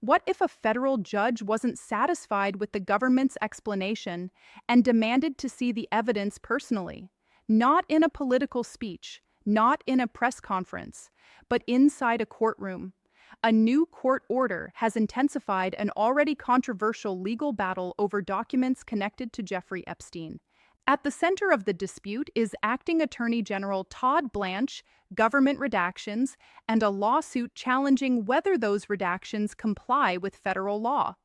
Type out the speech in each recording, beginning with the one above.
What if a federal judge wasn't satisfied with the government's explanation and demanded to see the evidence personally? Not in a political speech, not in a press conference, but inside a courtroom. A new court order has intensified an already controversial legal battle over documents connected to Jeffrey Epstein. At the center of the dispute is Acting Attorney General Todd Blanche, government redactions, and a lawsuit challenging whether those redactions comply with federal law.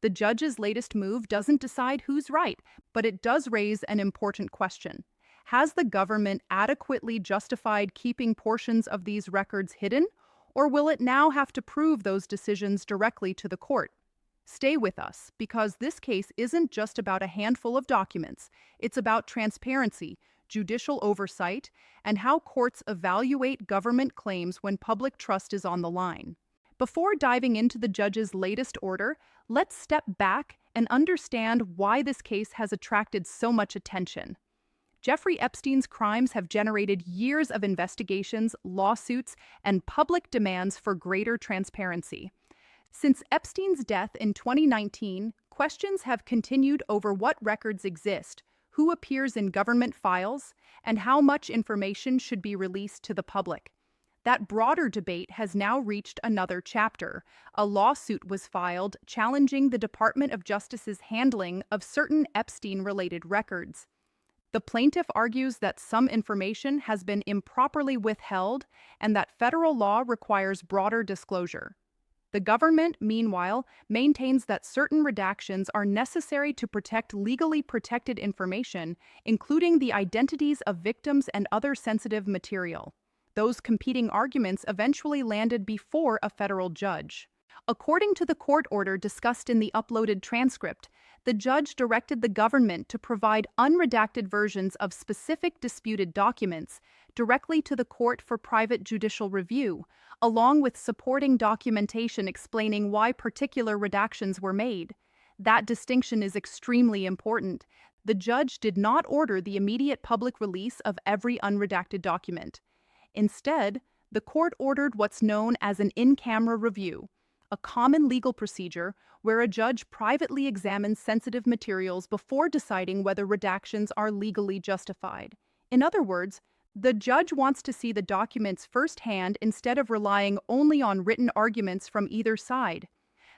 The judge's latest move doesn't decide who's right, but it does raise an important question. Has the government adequately justified keeping portions of these records hidden, or will it now have to prove those decisions directly to the court? Stay with us, because this case isn't just about a handful of documents. It's about transparency, judicial oversight, and how courts evaluate government claims when public trust is on the line. Before diving into the judge's latest order, let's step back and understand why this case has attracted so much attention. Jeffrey Epstein's crimes have generated years of investigations, lawsuits, and public demands for greater transparency. Since Epstein's death in 2019, questions have continued over what records exist, who appears in government files, and how much information should be released to the public. That broader debate has now reached another chapter. A lawsuit was filed challenging the Department of Justice's handling of certain Epstein-related records. The plaintiff argues that some information has been improperly withheld and that federal law requires broader disclosure. The government, meanwhile, maintains that certain redactions are necessary to protect legally protected information, including the identities of victims and other sensitive material. Those competing arguments eventually landed before a federal judge. According to the court order discussed in the uploaded transcript, the judge directed the government to provide unredacted versions of specific disputed documents directly to the court for private judicial review, along with supporting documentation explaining why particular redactions were made. That distinction is extremely important. The judge did not order the immediate public release of every unredacted document. Instead, the court ordered what's known as an in-camera review, a common legal procedure where a judge privately examines sensitive materials before deciding whether redactions are legally justified. In other words, the judge wants to see the documents firsthand instead of relying only on written arguments from either side.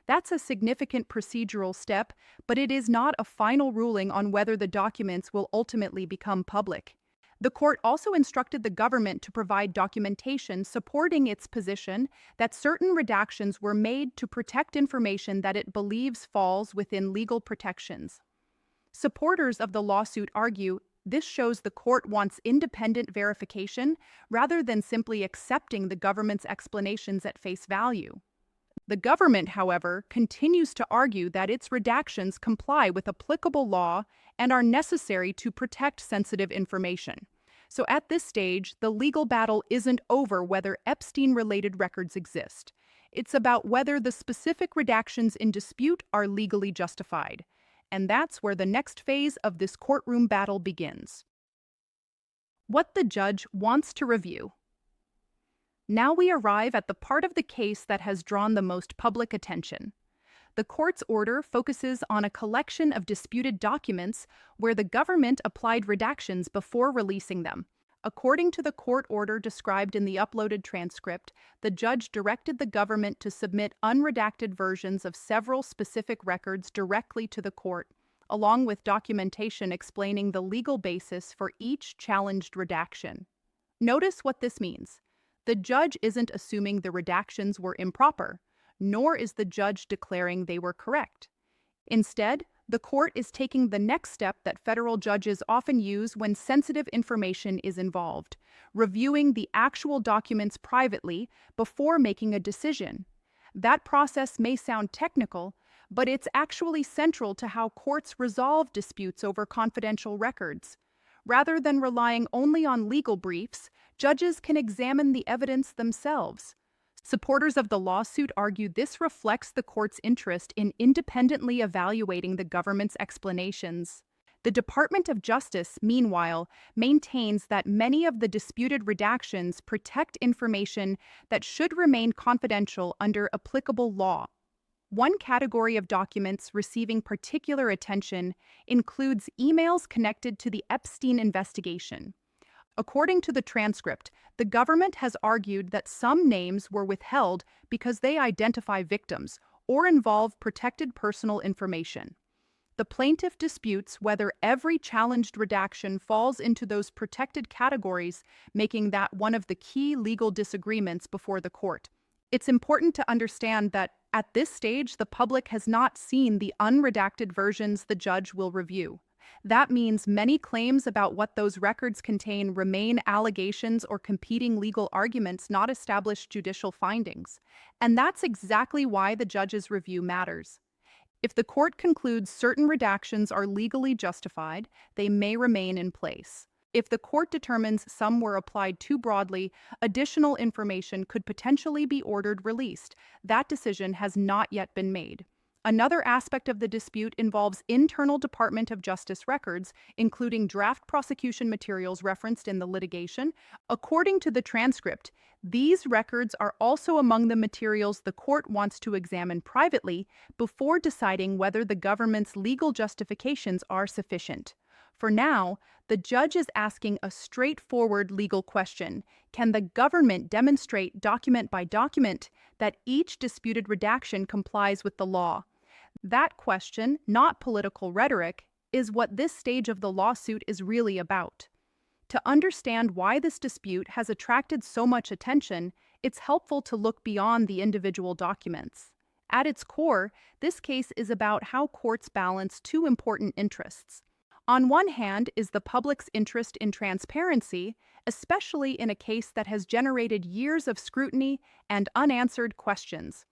That's a significant procedural step, but it is not a final ruling on whether the documents will ultimately become public. The court also instructed the government to provide documentation supporting its position that certain redactions were made to protect information that it believes falls within legal protections. Supporters of the lawsuit argue this shows the court wants independent verification rather than simply accepting the government's explanations at face value. The government, however, continues to argue that its redactions comply with applicable law and are necessary to protect sensitive information. So at this stage, the legal battle isn't over whether Epstein-related records exist. It's about whether the specific redactions in dispute are legally justified. And that's where the next phase of this courtroom battle begins. What the judge wants to review. Now we arrive at the part of the case that has drawn the most public attention. The court's order focuses on a collection of disputed documents where the government applied redactions before releasing them. According to the court order described in the uploaded transcript, the judge directed the government to submit unredacted versions of several specific records directly to the court, along with documentation explaining the legal basis for each challenged redaction. Notice what this means. The judge isn't assuming the redactions were improper, nor is the judge declaring they were correct. Instead, the court is taking the next step that federal judges often use when sensitive information is involved, reviewing the actual documents privately before making a decision. That process may sound technical, but it's actually central to how courts resolve disputes over confidential records. Rather than relying only on legal briefs, judges can examine the evidence themselves. Supporters of the lawsuit argue this reflects the court's interest in independently evaluating the government's explanations. The Department of Justice, meanwhile, maintains that many of the disputed redactions protect information that should remain confidential under applicable law. One category of documents receiving particular attention includes emails connected to the Epstein investigation. According to the transcript, the government has argued that some names were withheld because they identify victims or involve protected personal information. The plaintiff disputes whether every challenged redaction falls into those protected categories, making that one of the key legal disagreements before the court. It's important to understand that at this stage, the public has not seen the unredacted versions the judge will review. That means many claims about what those records contain remain allegations or competing legal arguments, not established judicial findings. And that's exactly why the judge's review matters. If the court concludes certain redactions are legally justified, they may remain in place. If the court determines some were applied too broadly, additional information could potentially be ordered released. That decision has not yet been made. Another aspect of the dispute involves internal Department of Justice records, including draft prosecution materials referenced in the litigation. According to the transcript, these records are also among the materials the court wants to examine privately before deciding whether the government's legal justifications are sufficient. For now, the judge is asking a straightforward legal question. Can the government demonstrate document by document that each disputed redaction complies with the law? That question, not political rhetoric, is what this stage of the lawsuit is really about. To understand why this dispute has attracted so much attention, it's helpful to look beyond the individual documents. At its core, this case is about how courts balance two important interests. On one hand is the public's interest in transparency, especially in a case that has generated years of scrutiny and unanswered questions.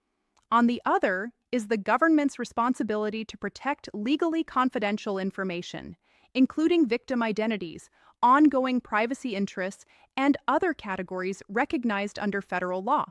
On the other is the government's responsibility to protect legally confidential information, including victim identities, ongoing privacy interests, and other categories recognized under federal law.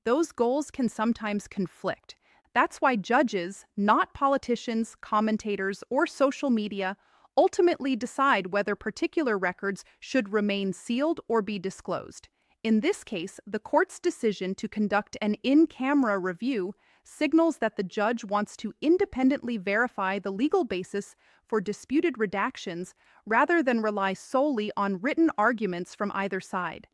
Those goals can sometimes conflict. That's why judges, not politicians, commentators, or social media, ultimately decide whether particular records should remain sealed or be disclosed. In this case, the court's decision to conduct an in-camera review signals that the judge wants to independently verify the legal basis for disputed redactions rather than rely solely on written arguments from either side.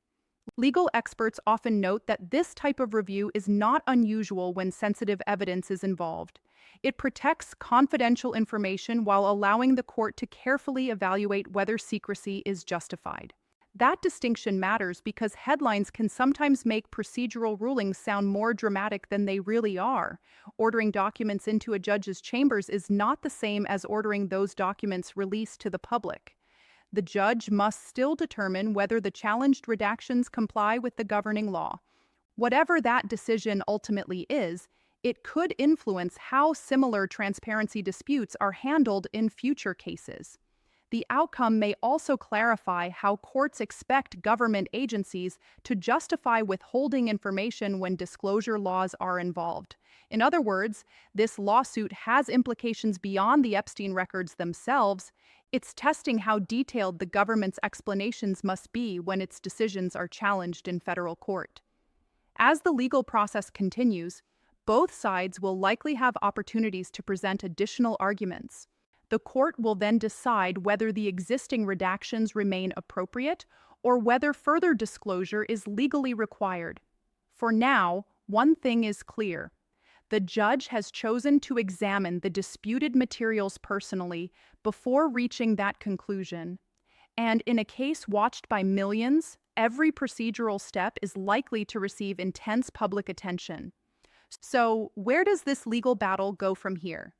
Legal experts often note that this type of review is not unusual when sensitive evidence is involved. It protects confidential information while allowing the court to carefully evaluate whether secrecy is justified. That distinction matters because headlines can sometimes make procedural rulings sound more dramatic than they really are. Ordering documents into a judge's chambers is not the same as ordering those documents released to the public. The judge must still determine whether the challenged redactions comply with the governing law. Whatever that decision ultimately is, it could influence how similar transparency disputes are handled in future cases. The outcome may also clarify how courts expect government agencies to justify withholding information when disclosure laws are involved. In other words, this lawsuit has implications beyond the Epstein records themselves. It's testing how detailed the government's explanations must be when its decisions are challenged in federal court. As the legal process continues, both sides will likely have opportunities to present additional arguments. The court will then decide whether the existing redactions remain appropriate or whether further disclosure is legally required. For now, one thing is clear. The judge has chosen to examine the disputed materials personally before reaching that conclusion. And in a case watched by millions, every procedural step is likely to receive intense public attention. So, where does this legal battle go from here?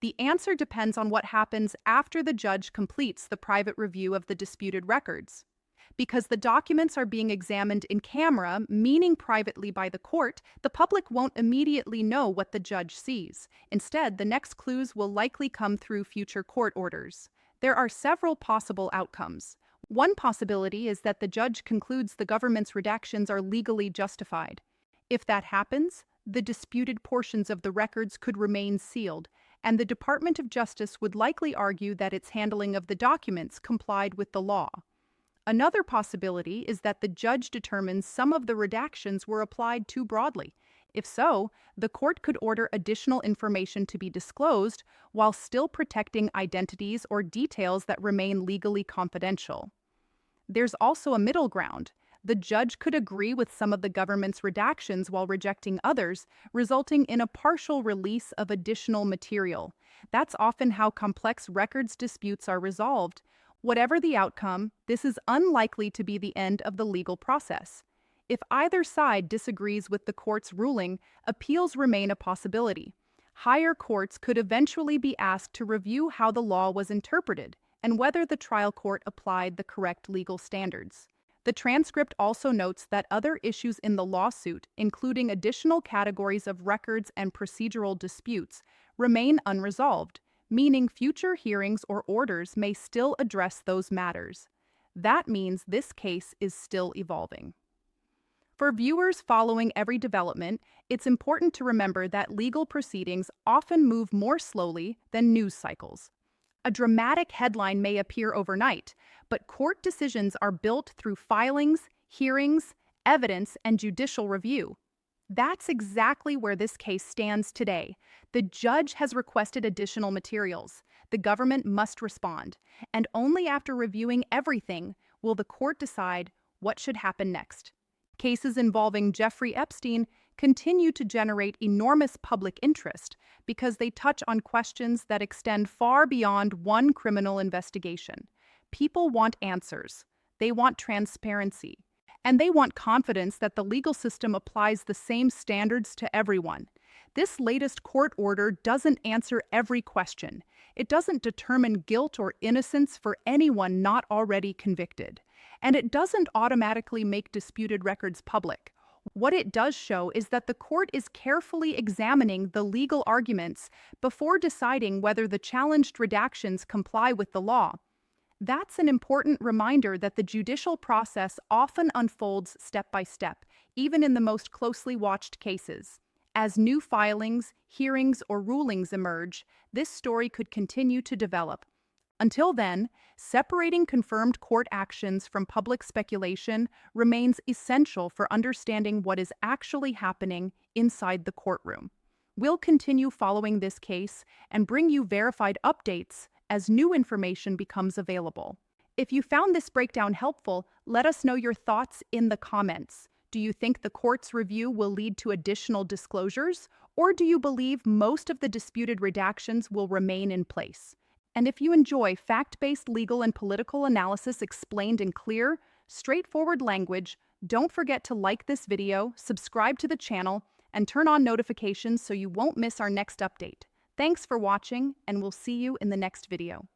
The answer depends on what happens after the judge completes the private review of the disputed records. Because the documents are being examined in camera, meaning privately by the court, the public won't immediately know what the judge sees. Instead, the next clues will likely come through future court orders. There are several possible outcomes. One possibility is that the judge concludes the government's redactions are legally justified. If that happens, the disputed portions of the records could remain sealed, and the Department of Justice would likely argue that its handling of the documents complied with the law. Another possibility is that the judge determines some of the redactions were applied too broadly. If so, the court could order additional information to be disclosed while still protecting identities or details that remain legally confidential. There's also a middle ground. The judge could agree with some of the government's redactions while rejecting others, resulting in a partial release of additional material. That's often how complex records disputes are resolved. Whatever the outcome, this is unlikely to be the end of the legal process. If either side disagrees with the court's ruling, appeals remain a possibility. Higher courts could eventually be asked to review how the law was interpreted and whether the trial court applied the correct legal standards. The transcript also notes that other issues in the lawsuit, including additional categories of records and procedural disputes, remain unresolved, meaning future hearings or orders may still address those matters. That means this case is still evolving. For viewers following every development, it's important to remember that legal proceedings often move more slowly than news cycles. A dramatic headline may appear overnight, but court decisions are built through filings, hearings, evidence, and judicial review. That's exactly where this case stands today. The judge has requested additional materials. The government must respond, and only after reviewing everything will the court decide what should happen next. Cases involving Jeffrey Epstein continue to generate enormous public interest because they touch on questions that extend far beyond one criminal investigation. People want answers, they want transparency, and they want confidence that the legal system applies the same standards to everyone. This latest court order doesn't answer every question. It doesn't determine guilt or innocence for anyone not already convicted. And it doesn't automatically make disputed records public. What it does show is that the court is carefully examining the legal arguments before deciding whether the challenged redactions comply with the law. That's an important reminder that the judicial process often unfolds step by step, even in the most closely watched cases. As new filings, hearings, or rulings emerge, this story could continue to develop. Until then, separating confirmed court actions from public speculation remains essential for understanding what is actually happening inside the courtroom. We'll continue following this case and bring you verified updates as new information becomes available. If you found this breakdown helpful, let us know your thoughts in the comments. Do you think the court's review will lead to additional disclosures, or do you believe most of the disputed redactions will remain in place? And if you enjoy fact-based legal and political analysis explained in clear, straightforward language, don't forget to like this video, subscribe to the channel, and turn on notifications so you won't miss our next update. Thanks for watching, and we'll see you in the next video.